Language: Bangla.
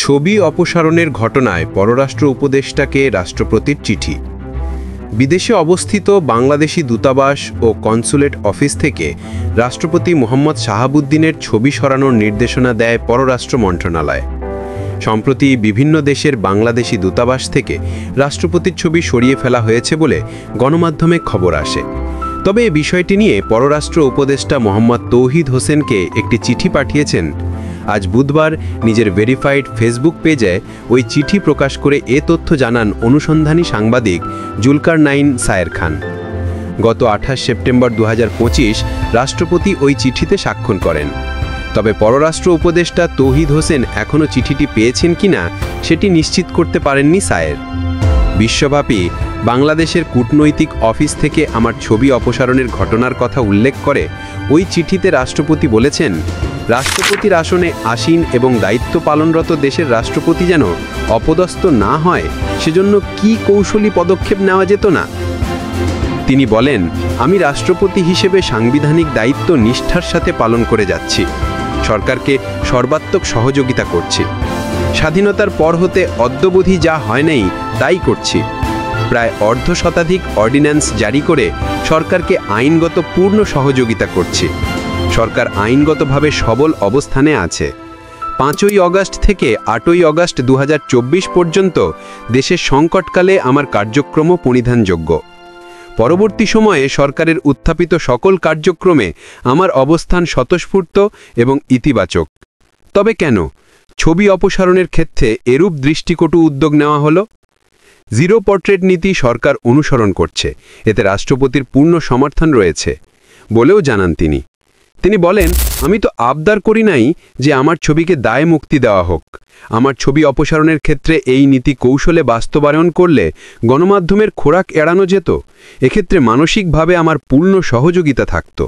ছবি অপসারণের ঘটনায় পররাষ্ট্র উপদেষ্টাকে রাষ্ট্রপতির চিঠি। বিদেশে অবস্থিত বাংলাদেশি দূতাবাস ও কনসুলেট অফিস থেকে রাষ্ট্রপতি মোহাম্মদ শাহাবুদ্দিনের ছবি সরানোর নির্দেশনা দেয় পররাষ্ট্র মন্ত্রণালয়। সম্প্রতি বিভিন্ন দেশের বাংলাদেশি দূতাবাস থেকে রাষ্ট্রপতির ছবি সরিয়ে ফেলা হয়েছে বলে গণমাধ্যমে খবর আসে। তবে এ বিষয়টি নিয়ে পররাষ্ট্র উপদেষ্টা মোহাম্মদ তৌহিদ হোসেনকে একটি চিঠি পাঠিয়েছেন। আজ বুধবার নিজের ভেরিফাইড ফেসবুক পেজে ওই চিঠি প্রকাশ করে এ তথ্য জানান অনুসন্ধানী সাংবাদিক জুলকারনাইন সায়ের খান। গত 28 সেপ্টেম্বর 2025 রাষ্ট্রপতি ওই চিঠিতে স্বাক্ষর করেন। তবে পররাষ্ট্র উপদেষ্টা তৌহিদ হোসেন এখনও চিঠিটি পেয়েছেন কিনা সেটি নিশ্চিত করতে পারেননি সায়ের। বিশ্বব্যাপী বাংলাদেশের কূটনৈতিক অফিস থেকে আমার ছবি অপসারণের ঘটনার কথা উল্লেখ করে ওই চিঠিতে রাষ্ট্রপতি বলেছেন, রাষ্ট্রপতির আসনে আসীন এবং দায়িত্ব পালনরত দেশের রাষ্ট্রপতি যেন অপদস্থ না হয় সেজন্য কী কৌশলী পদক্ষেপ নেওয়া যেত না। তিনি বলেন, আমি রাষ্ট্রপতি হিসেবে সাংবিধানিক দায়িত্ব নিষ্ঠার সাথে পালন করে যাচ্ছি, সরকারকে সর্বাত্মক সহযোগিতা করছি। স্বাধীনতার পর হতে অদ্যাবধি যা হয় নাই তাই করছি। প্রায় অর্ধশতাধিক অর্ডিন্যান্স জারি করে সরকারকে আইনগত পূর্ণ সহযোগিতা করছি। সরকার আইনগতভাবে সবল অবস্থানে আছে। 5ই অগাস্ট থেকে 8ই অগাস্ট 2024 পর্যন্ত দেশের সংকটকালে আমার কার্যক্রম পরিধানযোগ্য। পরবর্তী সময়ে সরকারের উত্থাপিত সকল কার্যক্রমে আমার অবস্থান স্বতঃস্ফূর্ত এবং ইতিবাচক। তবে কেন ছবি অপসারণের ক্ষেত্রে এরূপ দৃষ্টিকটু উদ্যোগ নেওয়া হলো? জিরো পোর্ট্রেট নীতি সরকার অনুসরণ করছে, এতে রাষ্ট্রপতির পূর্ণ সমর্থন রয়েছে বলেও জানান তিনি। তিনি বলেন, আমি তো আবদার করি নাই যে আমার ছবিকে দায় মুক্তি দেওয়া হোক। আমার ছবি অপসারণের ক্ষেত্রে এই নীতি কৌশলে বাস্তবায়ন করলে গণমাধ্যমের খোরাক এড়ানো যেত। এক্ষেত্রে মানসিকভাবে আমার পূর্ণ সহযোগিতা থাকত।